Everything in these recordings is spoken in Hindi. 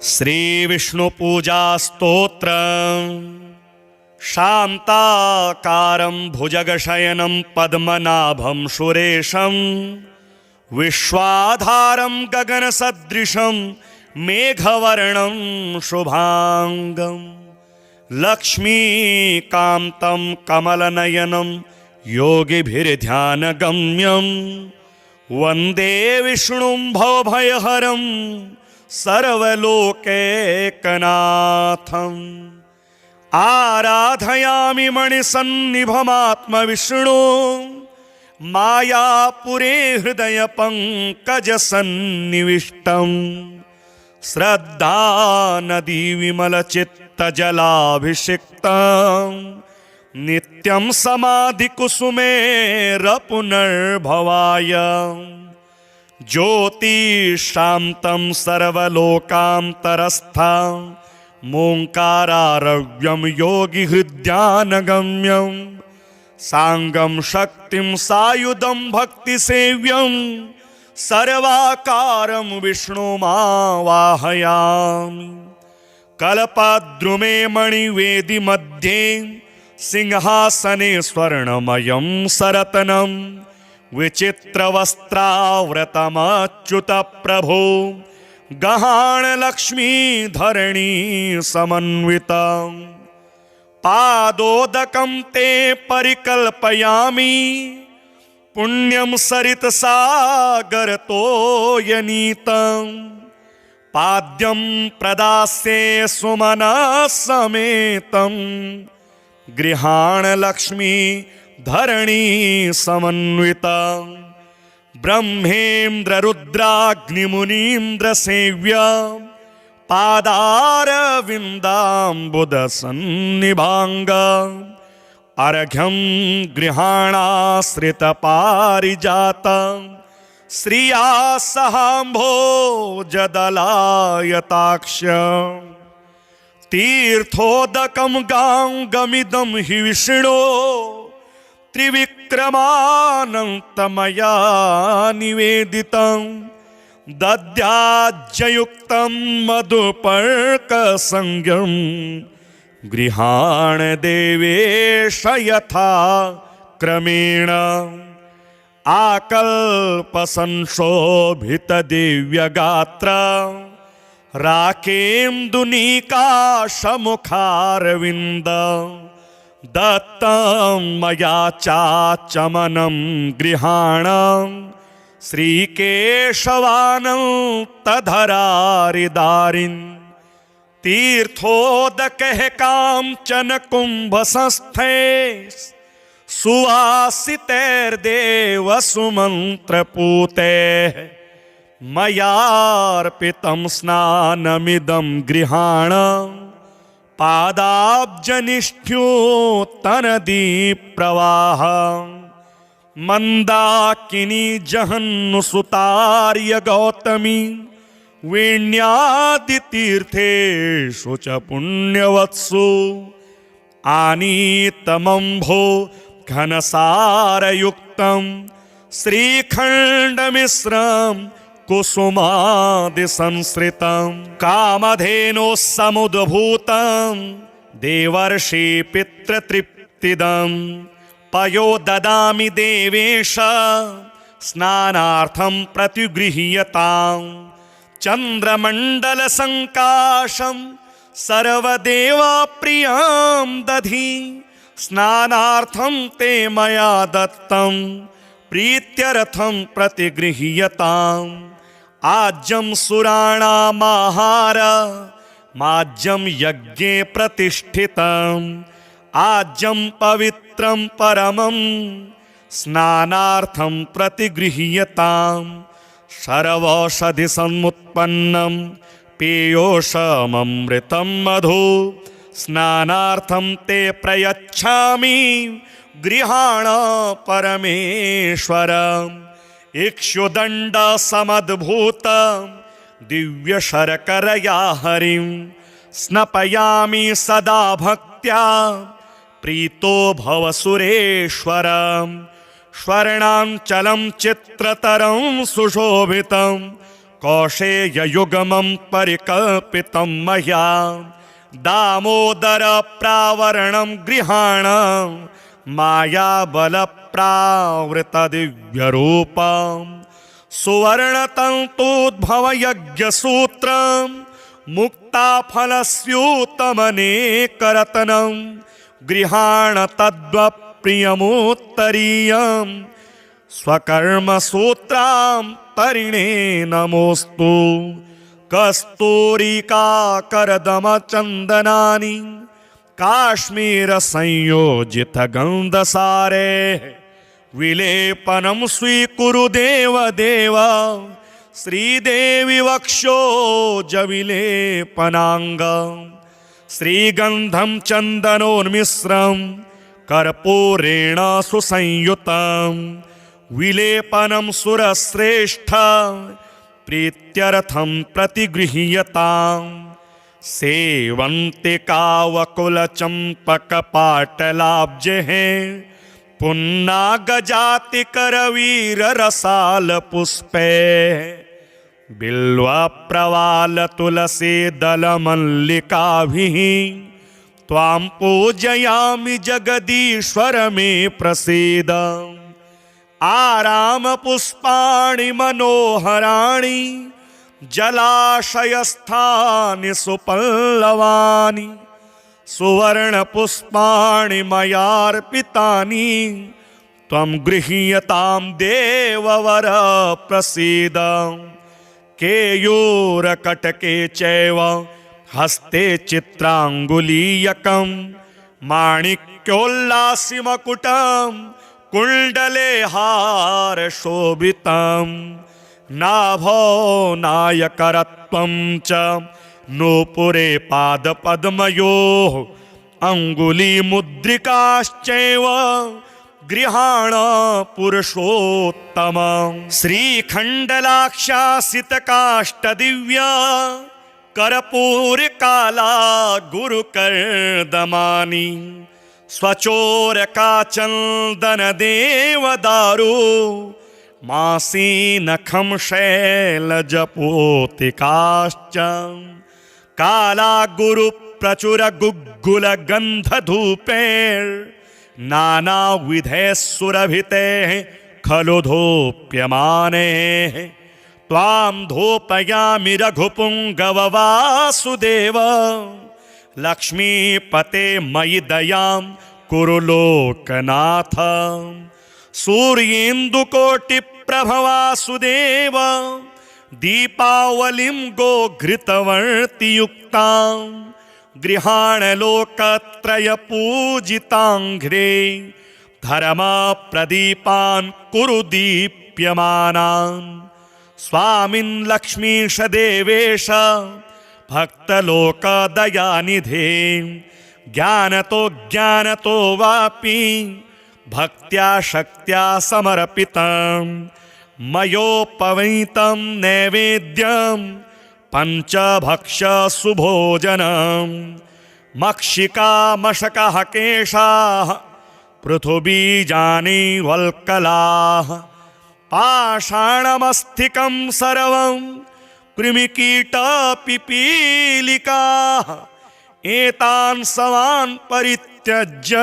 श्री विष्णु पूजा स्तोत्र। शांताकारं भुजगशयनं पद्मनाभं सुरेशं विश्वाधारं गगनसदृशं मेघवर्णं शुभांगं लक्ष्मीकान्तं कमलनयनं योगिभिर्ध्यानगम्यं वन्दे विष्णुं भवभयहरं सर्वलोकैकनाथम्। आराधयामि मणिसन्निभमात्मविष्णु मायापुरे हृदय पंकजसन्निविष्टं श्रद्धा नदी विमलचित्तजलाभिषिक्तं नित्यं समाधिकुसुमेरपुनर्भवाय ज्योतिशान्तं सर्वलोकान्तरस्थं मोङ्कारारव्यं योगिहृद्यानगम्यं साङ्गं शक्तिं सायुधं भक्तिसेव्यं सर्वाकारं विष्णुमावाहयामि। कल्पद्रुमे मणिवेदी मध्ये सिंहासने स्वर्णमयं सरतनं विचित्रवस्त्रावृतमच्युतप्रभो गहाणलक्ष्मी धरणी समन्विता। पादोदकं ते परिकल्पयामि पुण्यं सरितसागरतोयनीतं पाद्यं प्रदास्ये सुमनसमेतं गृहाणलक्ष्मी धरणी समन्विता। ब्रह्मेन्द्ररुद्राग्निमुनीन्द्रसेव्या पादारविन्दाम्बुदसन्निभाङ्गा अर्घ्यं गृहाणाश्रितपारिजातं श्रिया सहाम्भोजदलायताक्ष। तीर्थोदकं गाङ्गमिदं हि विष्णो त्रिविक्रमानन्तमया निवेदितं दद्याज्जयुक्तं मधुपर्कसंज्ञं गृहाण देवेश यथा क्रमेण। आकल्पसंशोभितदिव्यगात्र राकेन्दुनीकाशमुखारविन्द दत्तं मया चाचमनं गृहाण श्रीकेशवानन्तधरारिदारिन्। तीर्थोदकः काञ्चन कुम्भसंस्थे सुवासितैर्देव सुमन्त्रपूतैः मयार्पितं स्नानमिदं गृहाण पादाब्जनिष्ठ्योत्तनदीप्रवाह। मन्दाकिनी जहन्नुसुतार्य गौतमी वेण्यादितीर्थेषु च पुण्यवत्सु आनीतमम्भो घनसारयुक्तं श्रीखण्डमिश्रं कुसुमादिसंश्रितं कामधेनोः समुद्भूतं देवर्षि पितृतृप्तिदं पयो ददामि देवेश स्नानार्थं प्रतिगृह्यतां। चन्द्रमण्डलसङ्काशं सर्वदेवप्रियं दधि स्नानार्थं ते मया दत्तं प्रीत्यर्थं प्रतिगृह्यताम्। आज्यं सुराणामाहार माज्यं यज्ञे प्रतिष्ठितम् आज्यं पवित्रं परमं स्नानार्थं प्रतिगृह्यताम्। सर्वौषधिसमुत्पन्नं पीयूषममृतं मधु स्नानार्थं ते प्रयच्छामि गृहाण परमेश्वरम्। इक्षुदण्डसमद्भूतं दिव्यशर्करया हरिं स्नपयामि सदा भक्त्या प्रीतो भव सुरेश्वरम्। स्वर्णाञ्चलं चित्रतरं सुशोभितं कौशेययुगमं परिकल्पितं मया दामोदरप्रावरणं गृहाणं मायाबलप्रावृतदिव्यरूपं सुवर्णतन्तोद्भवयज्ञसूत्रं मुक्ताफलस्यूतमनेकरत्नं गृहाण तद्वप्रियमुत्तरीयं स्वकर्मसूत्रां तरिणे नमोस्तु कस्तूरिकाकरदमचन्दनानि काश्मीरसंयोजितगन्धसारे विलेपनं स्वीकुरु देवदेव श्रीदेवी वक्षोजविलेपनाङ्गं श्रीगन्धं चन्दनोन्मिश्रं कर्पूरेण सुसंयुतं विलेपनं सुरश्रेष्ठ प्रीत्यर्थं प्रतिगृह्यतां सेवन्तिकावकुलचम्पकपाटलाब्जैः पुन्नागजातिकरवीररसालपुष्पे बिल्वप्रवालतुलसीदलमल्लिकाभिः त्वां पूजयामि जगदीश्वर मे प्रसीद आरामपुष्पाणि मनोहराणि जलाशयस्थानि सुपल्लवानि सुवर्णपुष्पाणि मयार्पितानि त्वं गृह्यतां देववर प्रसीद केयूरकटके चैव हस्ते चित्राङ्गुलीयकं माणिक्योल्लासिमकुटं कुण्डले हारशोभितं नाभो नायकरत्वं च नूपुरे पादपद्मयोः अङ्गुलीमुद्रिकाश्चैव गृहाण पुरुषोत्तम श्रीखण्डलाक्षासितकाष्ठदिव्या कर्पूरकाला गुरुकर्दमानि स्वचोरकाचन्दनदेवदारु मासीनखं शैलजपोतिकाश्च काला गुरुप्रचुरगुग्गुलगन्धधूपैर्नानाविधैः सुरभितैः खलु धूप्यमाने त्वां धूपयामि रघुपुङ्गव वासुदेव लक्ष्मीपते मयि दयां कुरु लोकनाथ सूर्येन्दुकोटिप्रभ वासुदेव दीपावलिं गोघृतवर्तियुक्तां गृहाण लोकत्रयपूजिताङ्घ्रे धर्मप्रदीपान् कुरु दीप्यमानान् स्वामिन् लक्ष्मीश देवेश भक्तलोकदयानिधे ज्ञानतो ज्ञानतो वापि भक्त्या शक्त्या समर्पितं मयोपवीतं नैवेद्यं पञ्चभक्ष सुभोजनं मक्षिका मशकः केशाः पृथुबीजानि वल्कलाः पाषाणमस्तिकं सर्वं कृमिकीटपिपीलिकाः एतान् सर्वान् परित्यज्य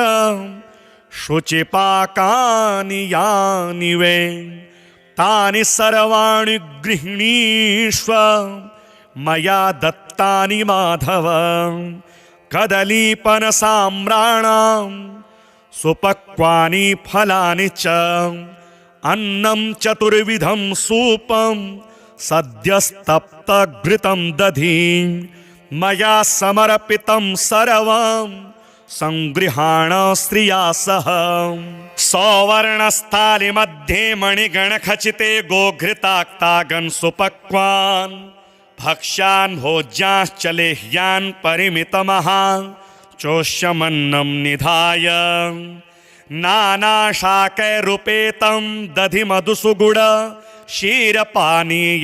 शुचिपाकानि यानि वै तानि सर्वाणि गृह्णीष्व मया दत्तानि माधव कदलीपनसाम्राणां सुपक्वानि फलानि च अन्नं चतुर्विधं सूपं सद्यस्तप्तघृतं दधि मया समर्पितं सर्वं संगृहाण श्रिया सह सौवर्णस्थालिमध्ये मणिगणखचिते गोघृताक्तागन् सुपक्वान् भक्ष्यान् भोज्याश्च लेह्यान् परिमितमहा चोष्यमन्नं निधाय नानाशाकैरुपेतं दधि मधुसुगुड क्षीरपानीययुक्तं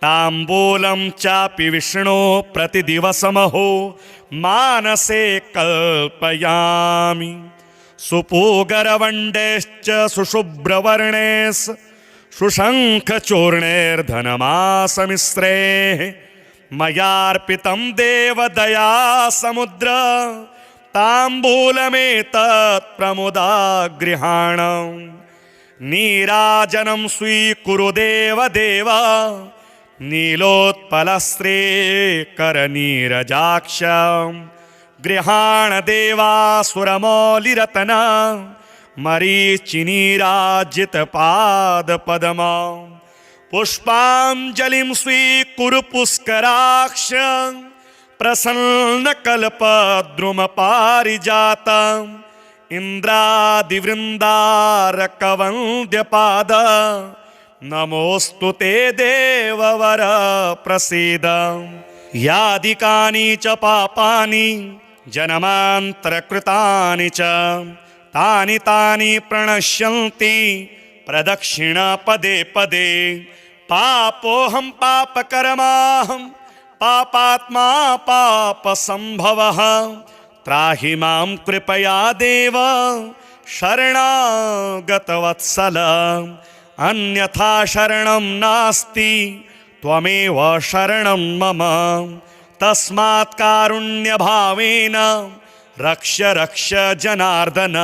ताम्बूलं चापि विष्णो प्रतिदिवसमहो मानसे कल्पयामि सुपूगरवण्डेश्च सुशुभ्रवर्णेस् सुशङ्खचूर्णैर्धनमासमिश्रैः मयार्पितं देवदया समुद्र ताम्बूलमेतत् प्रमुदागृहाण नीराजनं स्वीकुरु देवदेव नीलोत्पलश्रीकरनीरजाक्ष गृहाण देवासुरमौलिरत्ना मरीचिनीराजितपादपद्मा पुष्पाञ्जलिं स्वीकुरु पुष्कराक्ष प्रसन्नकल्पद्रुमपारिजातम् इन्द्रादिवृन्दारकवन्द्यपाद नमोऽस्तु ते देववर प्रसीद यादिकानि च पापानि जन्मान्तरकृतानि च तानि तानि प्रणश्यन्ति प्रदक्षिणा पदे पदे पापोऽहं पापकर्माहं पापात्मा पापसम्भवः त्राहि मां कृपया देव शरणागतवत्सल अन्यथा शरणं नास्ति त्वमेव शरणं मम तस्मात् कारुण्यभावेन रक्ष रक्ष जनार्दन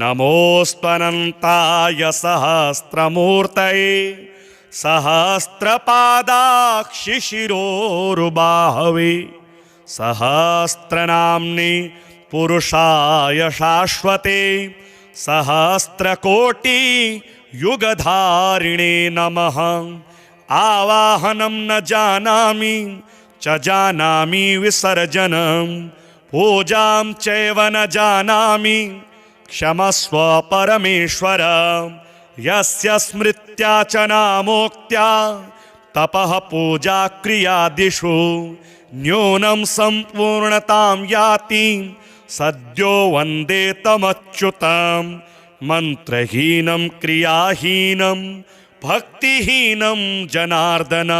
नमोऽस्त्वनन्ताय सहस्रमूर्तये सहस्रपादाक्षिशिरोरुबाहवे सहस्रनाम्ने पुरुषाय शाश्वते सहस्रकोटि युगधारिणे नमः आवाहनं न जानामि च जानामि विसर्जनं पूजां चैव न जानामि क्षमस्व परमेश्वर यस्य स्मृत्या च नामोक्त्या तपः पूजा क्रियादिषु न्यूनं सम्पूर्णतां याति सद्यो वन्दे तमच्युतं मन्त्रहीनं क्रियाहीनं भक्तिहीनं जनार्दन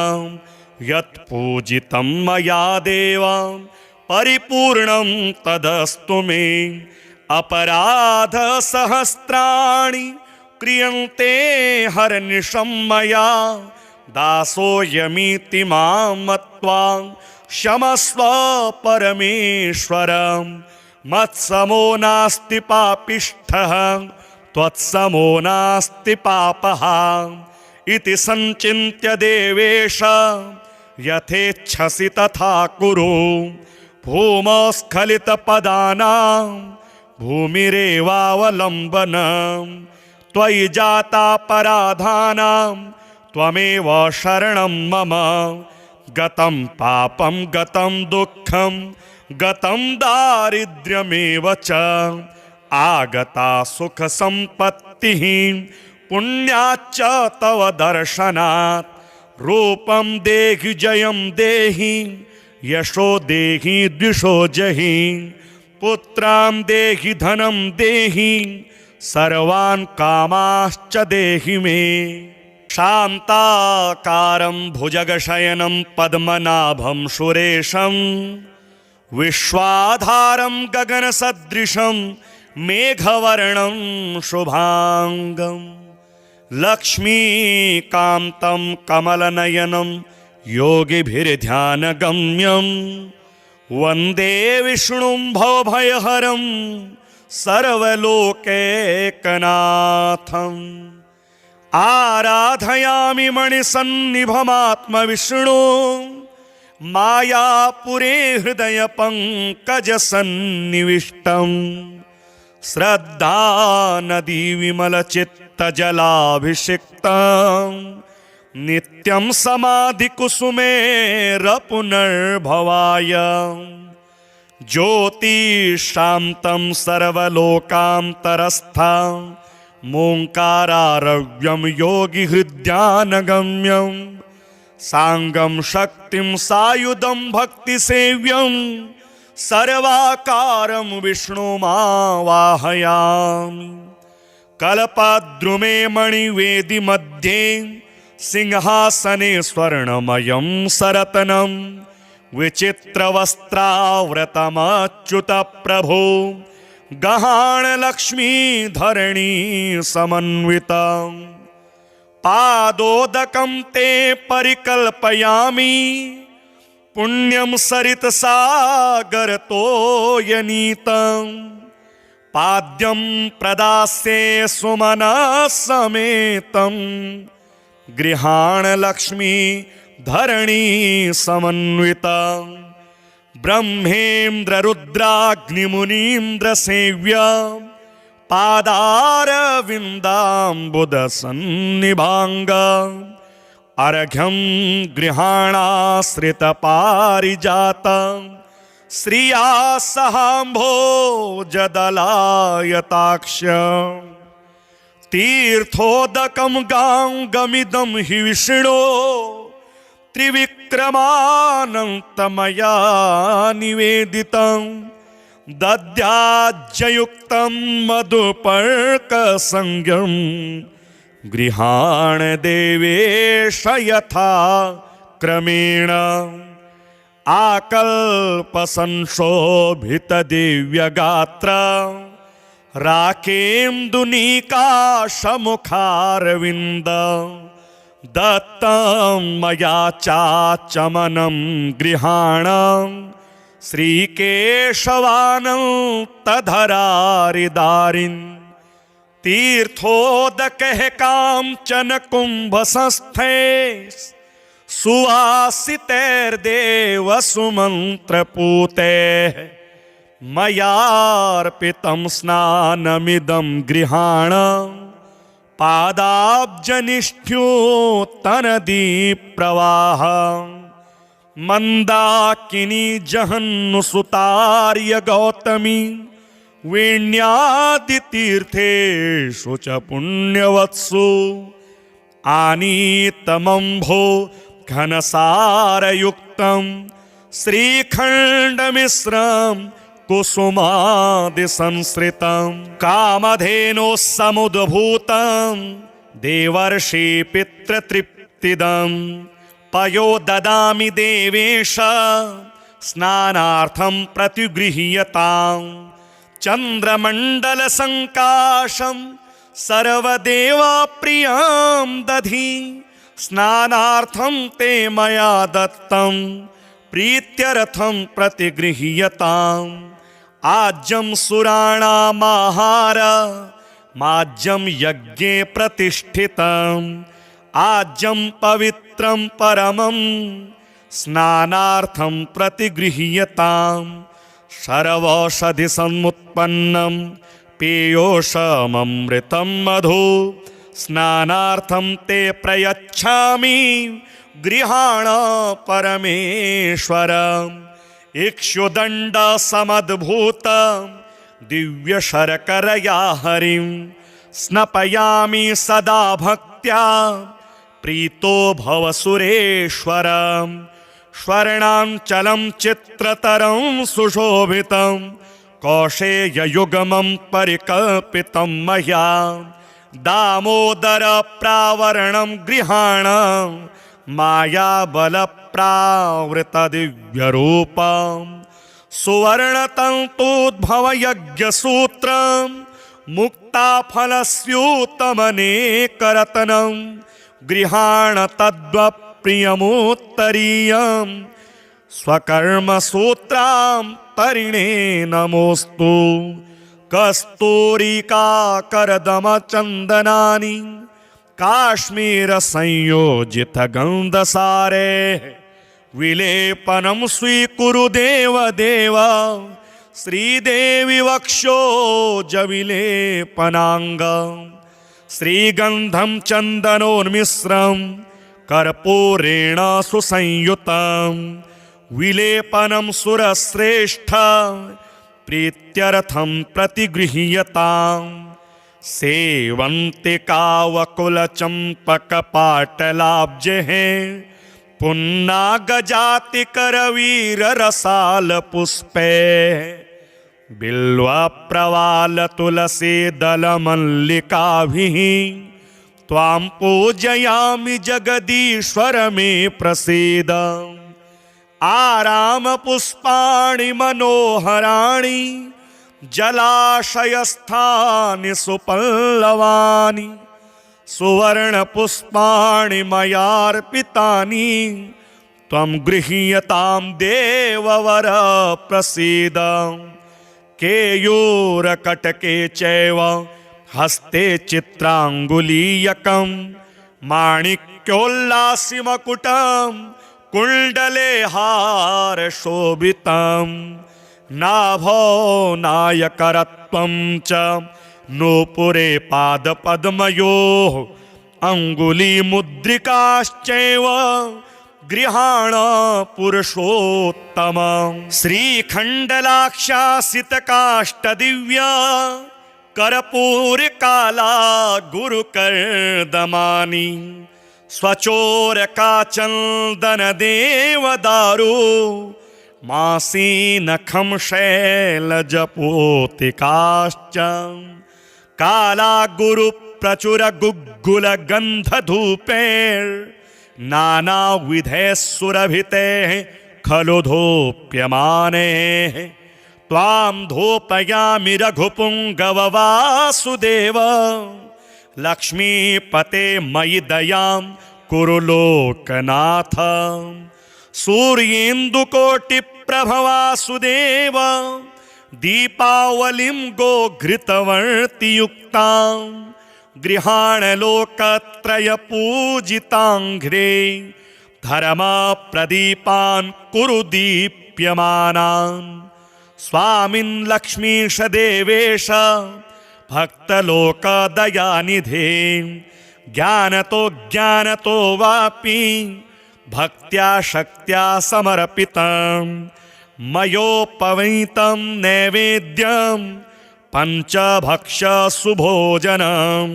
यत्पूजितं मया देव परिपूर्णं तदस्तु मे अपराधसहस्राणि क्रियन्ते हरनिशं मया दासोऽयमिति मां मत्वा क्षमस्व परमेश्वर मत्समो नास्ति पापिष्ठः त्वत्समो नास्ति पापः इति संचिन्त्य देवेश यथेच्छसि तथा कुरु भूमस्खलितपदानां भूमिरेवावलम्बनं त्वयि जातापराधानां त्वमेव शरणं मम गतं पापं गतं दुःखं गतं दारिद्र्यमेव च आगता सुखसम्पत्तिः पुण्याच्च तव दर्शनात् रूपं देहि जयं देहि यशो देहि द्विषो जहि पुत्रां देहि धनं देहि सर्वान् कामाश्च देहि मे शान्ताकारं भुजगशयनं पद्मनाभं सुरेशं विश्वाधारं गगनसदृशं मेघवर्णं शुभांगं लक्ष्मीकान्तं कमलनयनं योगिभिर्ध्यानगम्यं वन्दे विष्णुं भवभयहरं सर्वलोकैकनाथम् आराधयामि मणिसन्निभमात्मविष्णु मायापुरे हृदयपङ्कजसन्निविष्टं श्रद्धानदीविमलचित्तजलाभिषिक्तं नित्यं समाधिकुसुमेरपुनर्भवाय ज्योतिशान्तं सर्वलोकान्तरस्थं मोङ्कारारव्यं योगिहृद्यानगम्यं साङ्गं शक्तिं सायुधं भक्तिसेव्यं सर्वाकारं विष्णुमावाहयामि कल्पद्रुमे मणिवेदि मध्ये सिंहासने स्वर्णमयं सरतनं विचित्रवस्त्रावृतमच्युतप्रभो गहाणलक्ष्मीधरणी समन्वितं पादोदकं ते परिकल्पयामि पुण्यं सरितसागरतोयनीतं पाद्यं प्रदास्ये सुमनः समेतं गृहाण लक्ष्मी धरणी समन्विता ब्रह्मेन्द्र रुद्राग्निमुनीन्द्र सेव्य पादारविन्दाम्बुदसन्निभाङ्ग अर्घ्यं गृहाणाश्रितपारिजात श्रिया सहाम्भोजदलायताक्ष तीर्थोदकं गाङ्गमिदं हि विष्णो त्रिविक्रमानन्तमया निवेदितं दद्याज्जयुक्तं मधुपर्कसंज्ञं गृहाण देवेश यथा क्रमेण आकल्पसंशोभित दिव्यगात्र राकेन्दुनीकाशमुखारविन्द दत्तं मया चाचमनं गृहाण श्रीकेशवानन्तधरारिदारिन् तीर्थोदकः काञ्चन कुम्भसंस्थे सुवासितैर्देव सुमन्त्रपूतैः मयार्पितं स्नानमिदं गृहाण पादाब्जनिष्ठ्योत्तनदीप्रवाह मन्दाकिनी जहन्नुसुतार्य गौतमी वेण्यादितीर्थेषु च पुण्यवत्सु आनीतमम्भो घनसारयुक्तं श्रीखण्डमिश्रं कुसुमादिसंश्रितं कामधेनोः समुद्भूतं देवर्षि पितृतृप्तिदं पयो ददामि देवेश स्नानार्थं प्रतिगृह्यतां चन्द्रमण्डलसङ्काशं सर्वदेवप्रियं दधि स्नानार्थं ते मया दत्तं प्रीत्यर्थं प्रतिगृह्यताम् आज्यं सुराणामाहार माज्यं यज्ञे प्रतिष्ठितम् आज्यं पवित्रं परमं स्नानार्थं प्रतिगृह्यताम् सर्वौषधिसमुत्पन्नं पीयूषममृतं मधु स्नानार्थं ते प्रयच्छामि गृहाण परमेश्वरम् इक्षुदण्डसमद्भूतं दिव्यशर्करया हरिं स्नपयामि सदा भक्त्या प्रीतो भव सुरेश्वरम् स्वर्णाञ्चलं चित्रतरं सुशोभितं कौशेययुग्मं परिकल्पितं मया दामोदरप्रावरणं गृहाण मायाबलप्रावृतदिव्यरूपं सुवर्णतन्तूद्भवयज्ञसूत्रं मुक्ताफलस्यूतमनेकरत्नं गृहाण तद्वप्रियमुत्तरीयं स्वकर्मसूत्रां तरिणे नमोऽस्तु कस्तूरिकाकरदमचन्दनानि काश्मीरसंयोजितगन्धसारे विलेपनं स्वीकुरु देवदेव श्रीदेवी वक्षोजविलेपनाङ्गं श्रीगन्धं चन्दनोन्मिश्रं कर्पूरेण सुसंयुतं विलेपनं सुरश्रेष्ठ प्रीत्यर्थं प्रतिगृह्यताम् सेवन्तिकावकुलचम्पकपाटलाब्जैः पुन्नागजातिकरवीररसालपुष्पैः बिल्वप्रवालतुलसीदलमल्लिकाभिः त्वां पूजयामि जगदीश्वर मे प्रसीद आरामपुष्पाणि मनोहराणि जलाशयस्थानि सुपल्लवानि सुवर्णपुष्पाणि मयार्पितानि त्वं गृह्यतां देववर प्रसीद केयूरकटके चैव हस्ते चित्राङ्गुलीयकं माणिक्योल्लासिमकुटं कुण्डले हारशोभितं नाभो नायकरत्वं च नूपुरे पादपद्मयोः अङ्गुलीमुद्रिकाश्चैव गृहाण पुरुषोत्तम श्रीखण्डलाक्षासितकाष्ठदिव्या कर्पूरकाला गुरुकर्दमानि स्वचोरकाचन्दनदेवदारो मासीनखं शैलजपोतिकाश्च काला गुरुप्रचुरगुग्गुलगन्धधूपैर्नानाविधैः सुरभितैः खलु धूप्यमाने त्वां धूपयामि रघुपुङ्गववासुदेव लक्ष्मीपते मयि दयां कुरु लोकनाथ सूर्येन्दुकोटिप्रभवासुदेव दीपावलिं गोघृतवर्तियुक्तां गृहाणलोकत्रयपूजिताङ्घ्रे धर्मप्रदीपान् कुरु दीप्यमानान् स्वामिन् लक्ष्मीश देवेश भक्तलोकदयानिधे ज्ञानतो वापि भक्त्या शक्त्या समर्पितं मयोपवीतं नैवेद्यं पञ्चभक्ष सुभोजनं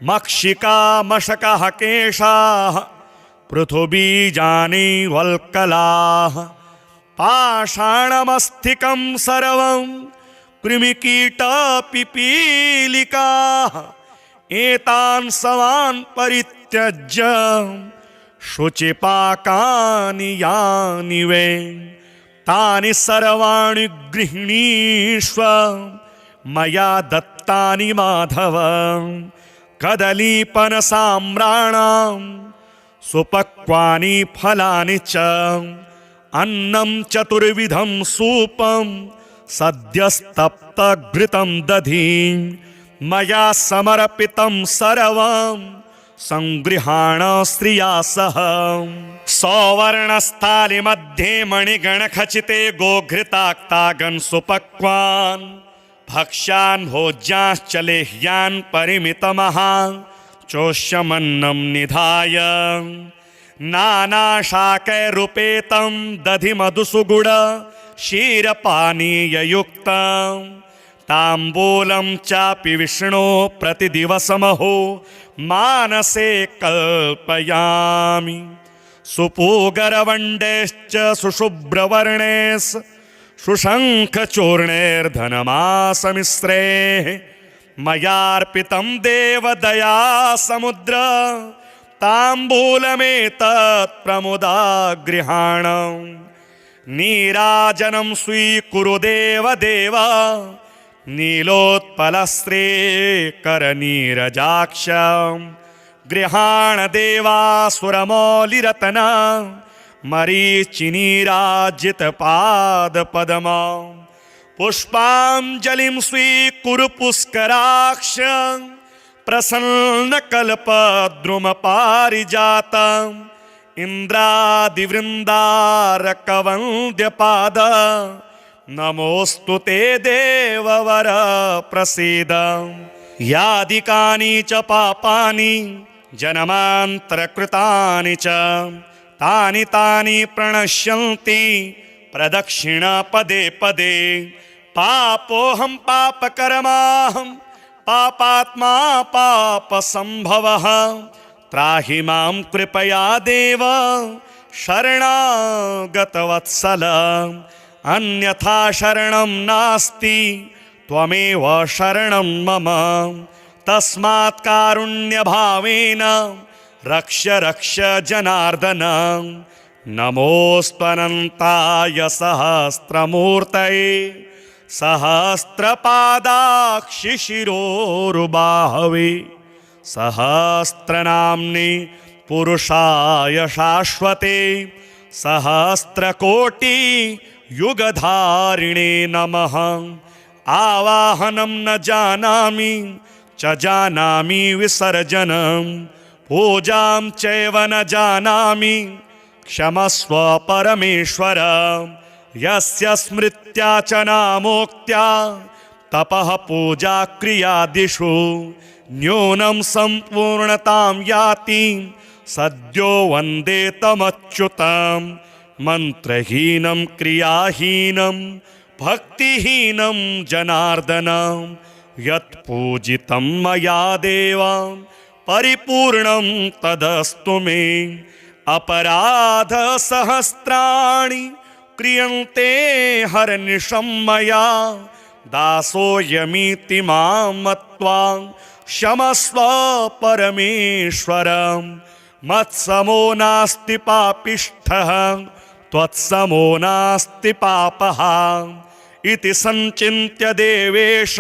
मक्षिका मशकः केशाः पृथुबीजानि वल्कलाः पाषाणमस्तिकं सर्वं कृमिकीटपिपीलिकाः एतान् सर्वान् परित्यज्य शुचिपाकानि यानि वै तानि सर्वाणि गृह्णीष्व मया दत्तानि माधव कदलीपनसाम्राणां सुपक्वानि फलानि च अन्नं चतुर्विधं सूपं सद्यस्तप्तघृतं दधिं मया समर्पितं सर्वं संगृहाण स्त्रिया सह सौवर्णस्थालिमध्ये मणिगणखचिते गोघृताक्तागन् सुपक्वान् भक्ष्यान् भोज्याश्च लेह्यान् परिमितमहा चोष्यमन्नं निधाय नानाशाकैरुपेतं दधिमधुसुगुड क्षीरपानीययुक्तं ताम्बूलं चापि विष्णो प्रतिदिवसमहो मानसे कल्पयामि सुपूगरवण्डैश्च सुशुभ्रवर्णैस् सुशङ्खचूर्णैर्धनमासमिश्रैः मयार्पितं देवदया समुद्र ताम्बूलमेतत् प्रमुदा गृहाणं नीराजनं स्वीकुरु देवदेव नीलोत्पलश्रीकरनीरजाक्ष गृहाण देवासुरमौलिरत्न मरीचिनीराजितपादपद्मा पुष्पाञ्जलिं स्वीकुरु पुष्कराक्ष प्रसन्नकल्पद्रुमपारिजातम् इन्द्रादिवृन्दारकवन्द्यपाद नमोऽस्तु ते देववर प्रसीद यादिकानि च पापानि जन्मान्तरकृतानि च तानि तानि प्रणश्यन्ति प्रदक्षिणा पदे पदे पापोऽहं पापकर्माहं पापात्मा पापसम्भवः त्राहि मां कृपया देव शरणागतवत्सल अन्यथा शरणं नास्ति त्वमेव शरणं मम तस्मात् कारुण्यभावेन रक्ष रक्ष जनार्दन नमोऽस्त्वनन्ताय सहस्रमूर्तये सहस्रपादाक्षिशिरोरुबाहवे सहस्रनाम्नि पुरुषाय शाश्वते सहस्रकोटि युगधारिणे नमः। आवाहनं न जानामि च जानामि विसर्जनं पूजां चैव न जानामि क्षमस्व परमेश्वर। यस्य स्मृत्या च नामोक्त्या तपः पूजा क्रियादिषु न्यूनं सम्पूर्णतां याति सद्यो वन्दे तमच्युतं। मंत्रहीनं क्रियाहीनं भक्तिहीनं जनार्दन यत्पूजितं मया देव परिपूर्णं तदस्तु मे। अपराध सहस्राणि क्रियन्ते हरनिशं मया दासोऽयमीति मां मत्वा क्षमस्व परमेश्वर। मत्समो नास्ति पापिष्ठः त्वत्समो नास्ति पापः इति संचिन्त्य देवेश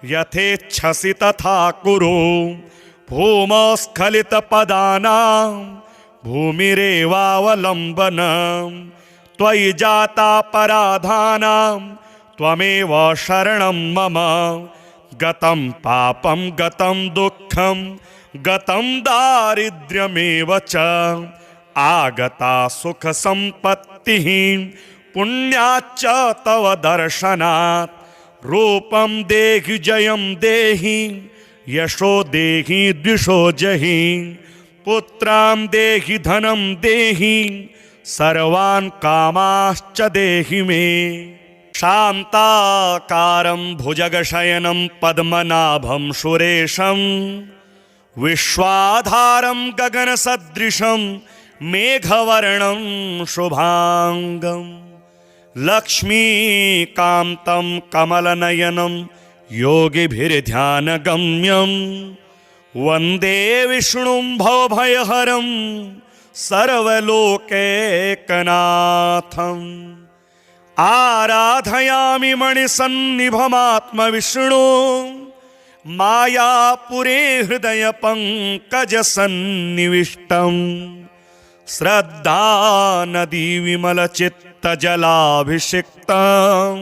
यथेच्छसि तथा कुरु। भूमस्खलितपदानां भूमिरेवावलम्बनं त्वयि जातापराधानां त्वमेव शरणं मम। गतं पापं गतं दुःखं गतं दारिद्र्यमेव च आगता सुखसम्पत्तिः पुण्याच्च तव दर्शनात्। रूपं देहि जयं देहि यशो देहि द्विषो जहि पुत्रां देहि धनं देहि सर्वान् कामाश्च देहि मे। शान्ताकारं भुजगशयनं पद्मनाभं सुरेशं विश्वाधारं गगनसदृशं मेघवर्णं शुभांगं लक्ष्मीकान्तं कमलनयनं योगिभिर्ध्यानगम्यं वन्दे विष्णुं भवभयहरं सर्वलोकैकनाथम्। आराधयामि मणिसन्निभमात्मविष्णु मायापुरे हृदयपङ्कजसन्निविष्टं। श्रद्धानदी विमलचित्तजलाभिषिक्तं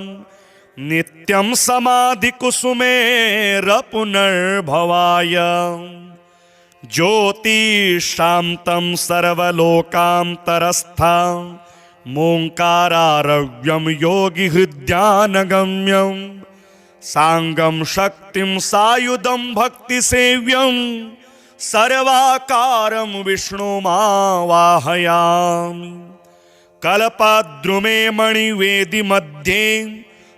नित्यं समाधिकुसुमेरपुनर्भवाय। ज्योतिशान्तं सर्वलोकान्तरस्थं मोङ्कारारव्यं योगिहृद्यानगम्यं साङ्गं शक्तिं सायुधं भक्तिसेव्यं सर्वाकारं विष्णुमावाहयामि। कल्पद्रुमे मणिवेदि मध्ये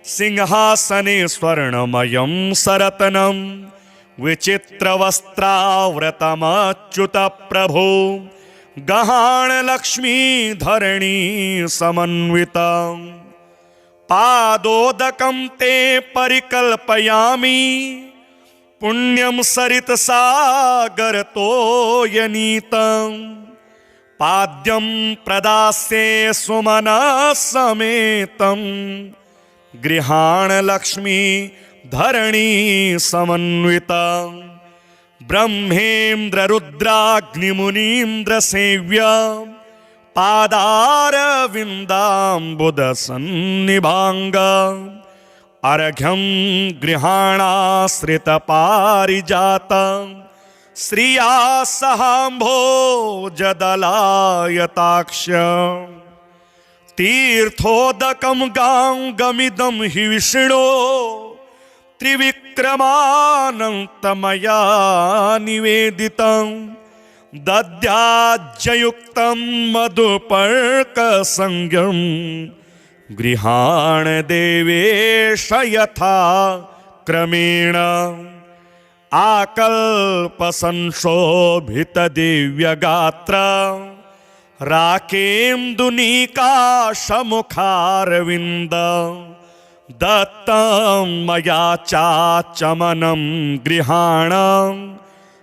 सिंहासने स्वर्णमयं सरतनं विचित्रवस्त्रावृतमच्युतप्रभो गहाणलक्ष्मीधरणी समन्वितं। पादोदकं ते परिकल्पयामि पुण्यं सरितसागरतोयनीतं। पाद्यं प्रदास्ये सुमनसमेतं गृहाणलक्ष्मी धरणी समन्वितं। ब्रह्मेन्द्ररुद्राग्निमुनीन्द्रसेव्य पादारविन्दाम्बुदसन्निभाङ्ग अर्घ्यं गृहाणाश्रितपारिजातं श्रिया सहाम्भोजदलायताक्ष। तीर्थोदकं गाङ्गमिदं हि विष्णो त्रिविक्रमानन्तमया निवेदितं। दद्याज्जयुक्तं मधुपर्कसंज्ञं गृहाण देवेश यथा क्रमेण। आकल्पसंशोभितदिव्यगात्र राकेन्दुनीकाशमुखारविन्द दत्तं मया चाचमनं गृहाणं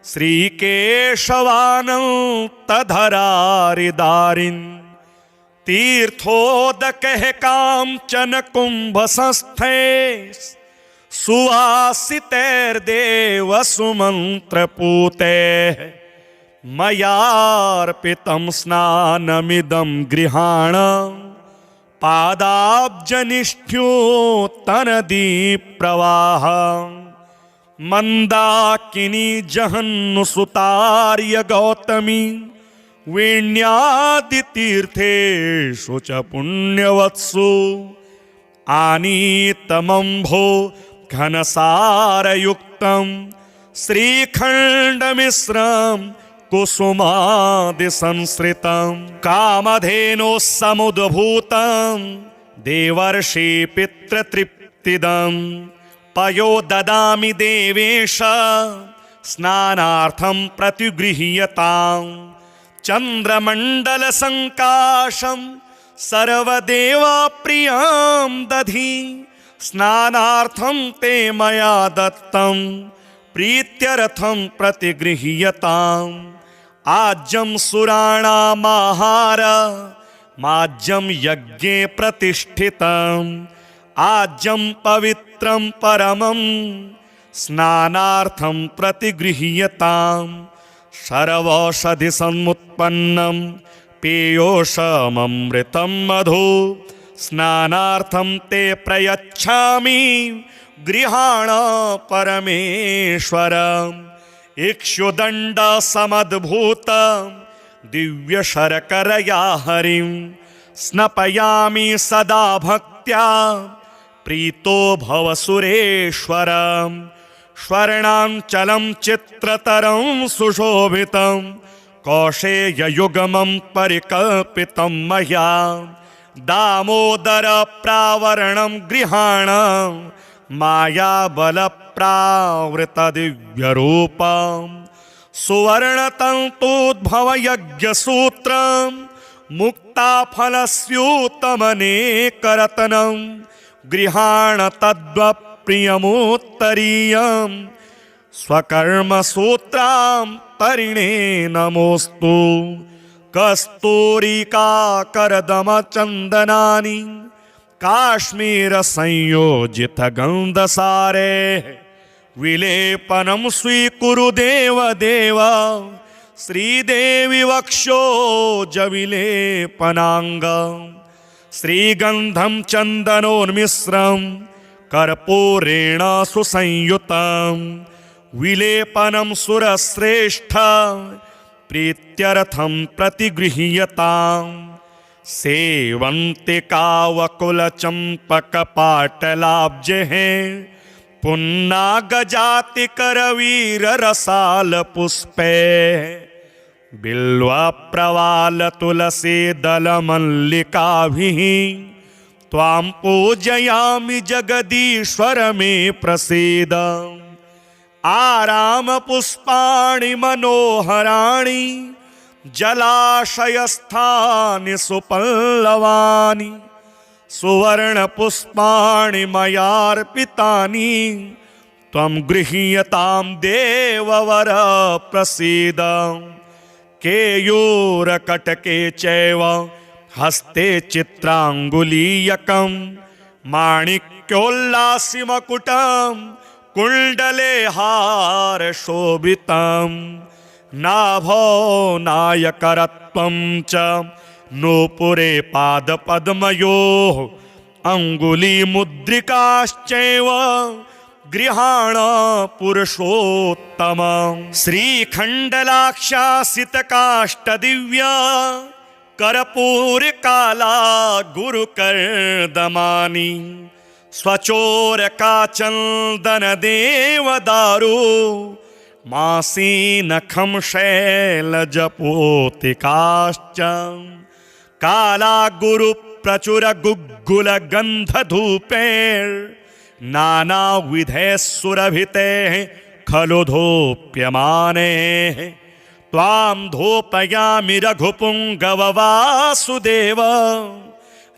श्रीकेशवानन्तधरारिदारिन्। तीर्थोदकः काञ्चन कुम्भसंस्थे सुवासितैर्देव सुमन्त्रपूतैः मयार्पितं स्नानमिदं गृहाण पादाब्जनिष्ठ्योत्तनदीप्रवाह मन्दाकिनी जहन्नुसुतार्य गौतमी वेण्यादितीर्थेषु च पुण्यवत्सु आनीतमम्भो घनसारयुक्तं श्रीखण्डमिश्रं कुसुमादिसंश्रितं कामधेनोः समुद्भूतं देवर्षि पितृतृप्तिदं पयो ददामि देवेश स्नानार्थं प्रतिगृह्यताम् चन्द्रमण्डलसङ्काशं सर्वदेवप्रियं दधि स्नानार्थं ते मया दत्तं प्रीत्यर्थं प्रतिगृह्यताम् आज्यं सुराणामाहार माज्यं यज्ञे प्रतिष्ठितम् आज्यं पवित्रं परमं स्नानार्थं प्रतिगृह्यताम् सर्वौषधिसमुत्पन्नं पेयोषममृतं मधु स्नानार्थं ते प्रयच्छामि गृहाण परमेश्वरम् इक्षुदण्डसमद्भूतं दिव्यशर्करया हरिं स्नपयामि सदा भक्त्या प्रीतो भव सुरेश्वरम् स्वर्णाञ्चलं चित्रतरं सुशोभितं कौशेययुग्मं परिकल्पितं मया दामोदरप्रावरणं गृहाण मायाबलप्रावृतदिव्यरूपं सुवर्णतन्तूद्भवयज्ञसूत्रं मुक्ताफलस्यूतमनेकरत्नं गृहाण तद्वप्रियमुत्तरीयं स्वकर्मसूत्रां तरिणे नमोऽस्तु कस्तूरिकाकरदमचन्दनानि काश्मीरसंयोजितगन्धसारे विलेपनं स्वीकुरु देवदेव श्रीदेवी वक्षोजविलेपनाङ्गम् श्रीगन्धं चन्दनोन्मिश्रं कर्पूरेण सुसंयुतं विलेपनं सुरश्रेष्ठ प्रीत्यर्थं प्रतिगृह्यताम् सेवन्तिकावकुलचम्पकपाटलाब्जैः पुन्नागजातिकरवीररसालपुष्पैः बिल्वप्रवालतुलसीदलमल्लिकाभिः त्वां पूजयामि जगदीश्वर मे प्रसीद आरामपुष्पाणि मनोहराणि जलाशयस्थानि सुपल्लवानि सुवर्णपुष्पाणि मयार्पितानि त्वं गृह्यतां देववर प्रसीद केयूरकटके चैव हस्ते चित्राङ्गुलीयकं माणिक्योल्लासिमकुटं कुण्डले हारशोभितं नाभो नायकरत्वं च नूपुरे पादपद्मयोः अङ्गुलीमुद्रिकाश्चैव गृहाण पुरुषोत्तमं श्रीखण्डलाक्षासितकाष्ठदिव्या कर्पूरकाला गुरुकर्दमानि स्वचोरकाचन्दनदेवदारु मासीनखं शैलजपोतिकाश्च काला गुरुप्रचुरगुग्गुलगन्धधूपैर्नानाविधैः सुरभितैः खलु धूप्यमाने त्वां धूपयामि रघुपुङ्गववासुदेव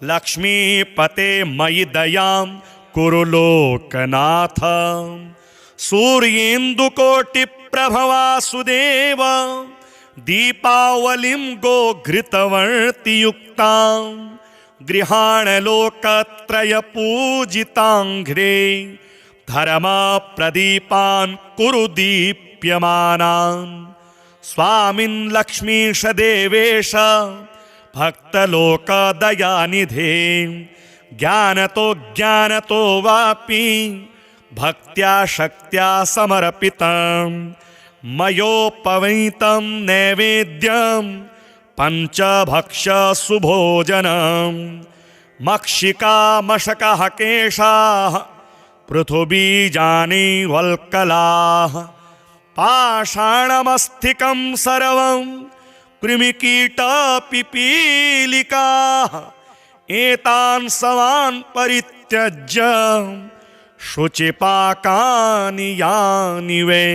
लक्ष्मीपते मयि दयां कुरु लोकनाथ सूर्येन्दुकोटिप्रभवासुदेव दीपावलिं गोघृतवर्तियुक्तां गृहाण लोकत्रयपूजिताङ्घ्रे धर्मप्रदीपान् कुरु दीप्यमानान्। स्वामिन् लक्ष्मीश देवेश भक्तलोकदयानिधे। ज्ञानतो वापि भक्त्या शक्त्या समर्पितं। मयोपवीतं नैवेद्यं पञ्चभक्ष सुभोजनं। मक्षिका मशकः केशाः पृथुबीजानि वल्कलाः। पाषाणमस्तिकं सर्वं कृमिकीटपिपीलिकाः। एतान् सर्वान् परित्यज्य शुचिपाकानि यानि वै।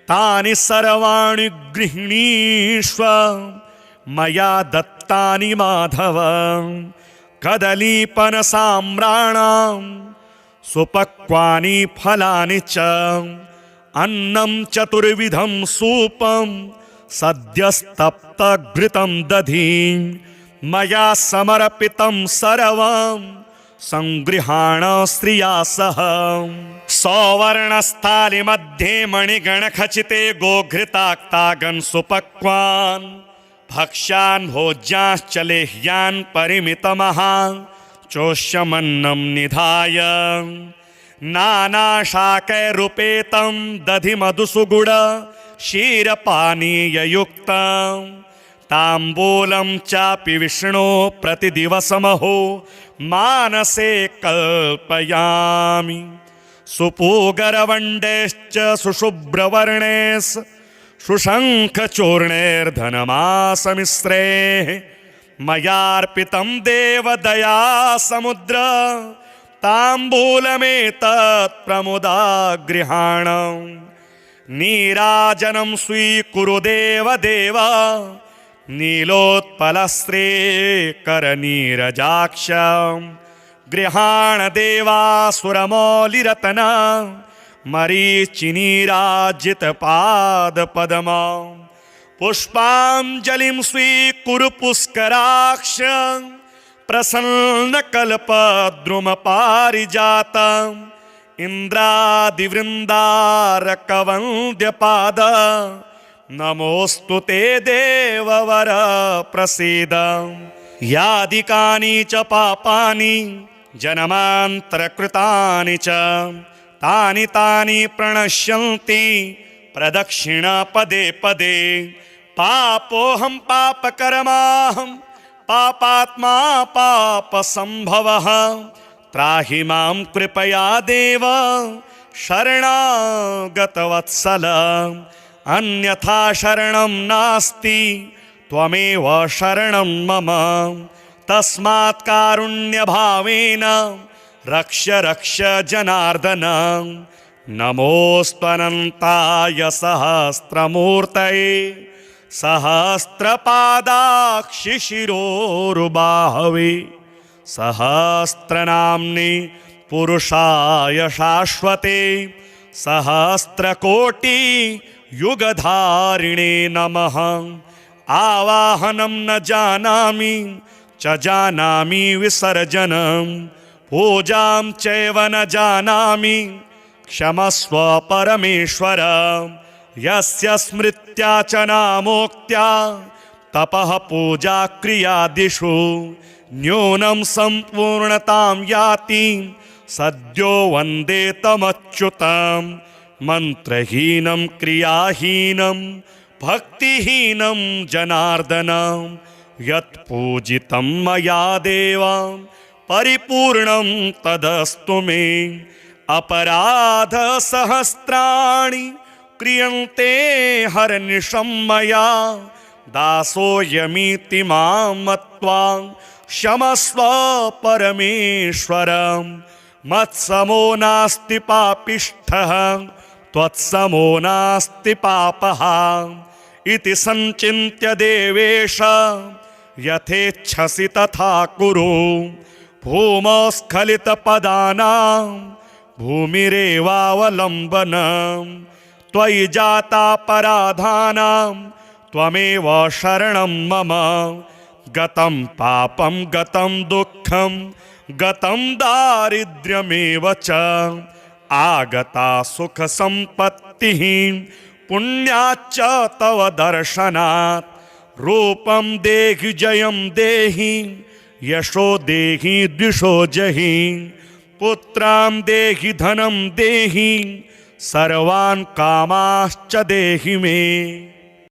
तानि सर्वाणि गृह्णीष्व मया दत्तानि माधव। कदलीपनसाम्राणां सुपक्वानि फलानि च। अन्नं चतुर्विधं सूपं सद्यस्तप्तघृतं दधि। मया समर्पितं सर्वं संगृहाण श्रिया सह। सौवर्णस्थालिमध्ये मणिगणखचिते गोघृताक्तागन् सुपक्वान्। भक्ष्यान् भोज्याश्च लेह्यान् परिमितमहा चोष्यमन्नं निधाय। नानाशाकैरुपेतं दधि मधुसुगुड क्षीरपानीययुक्तं। ताम्बूलं चापि विष्णो प्रतिदिवसमहो मानसे कल्पयामि। सुपूगरवण्डैश्च सुशुभ्रवर्णैस् सुशङ्खचूर्णैर्धनमासमिश्रैः। मयार्पितं देवदया समुद्र ताम्बूलमेतत् प्रमुदा गृहाणम्। नीराजनं स्वीकुरु देवदेव नीलोत्पलश्रीकरनीरजाक्ष। गृहाण देवासुरमौलिरत्न मरीचिनीराजितपादपद्म। पुष्पाञ्जलिं स्वीकुरु पुष्कराक्ष प्रसन्नकल्पद्रुमपारिजातम्। इन्द्रादिवृन्दारकवन्द्यपाद नमोऽस्तु ते देववर प्रसीद। यादिकानि च पापानि जन्मान्तरकृतानि च तानि तानि प्रणश्यन्ति प्रदक्षिण पदे पदे। पापोऽहं पापकर्माहं पापात्मा पापसम्भवः। त्राहि मां कृपया देव शरणागतवत्सल। अन्यथा शरणं नास्ति त्वमेव शरणं मम। तस्मात् कारुण्यभावेन रक्ष रक्ष जनार्दन। नमोऽस्त्वनन्ताय सहस्रमूर्तये सहस्रपादाक्षिशिरोरुबाहवे। सहस्रनाम्नि पुरुषाय शाश्वते सहस्रकोटियुगधारिणे नमः। आवाहनं न जानामि च जानामि विसर्जनं। पूजां चैव न जानामि क्षमस्व परमेश्वर। यस्य स्मृत्या च नामोक्त्या तपः पूजा क्रियादिषु न्यूनं सम्पूर्णतां याति। सद्यो वन्दे तमच्युतं। मन्त्रहीनं क्रियाहीनं भक्तिहीनं जनार्दन। यत्पूजितं मया देव परिपूर्णं तदस्तु मे। अपराधसहस्राणि क्रियन्ते हरनिशं मया। दासोऽयमिति मां मत्वा क्षमस्व परमेश्वर। मत्समो नास्ति पापिष्ठः त्वत्समो नास्ति पापः। इति संचिन्त्य देवेश यथेच्छसि तथा कुरु। भूमस्खलितपदानां भूमिरेवावलम्बनं। त्वयि जातापराधानां त्वमेव शरणं मम। गतं पापं गतं दुःखं गतं दारिद्र्यमेव च आगता सुख संपत्तिः पुण्याच्च तव दर्शनात् रूपं देहि जयं देहि यशो देहि द्विषो जहि पुत्रां देहि धनं देहि सर्वान् कामाश्च देहि मे।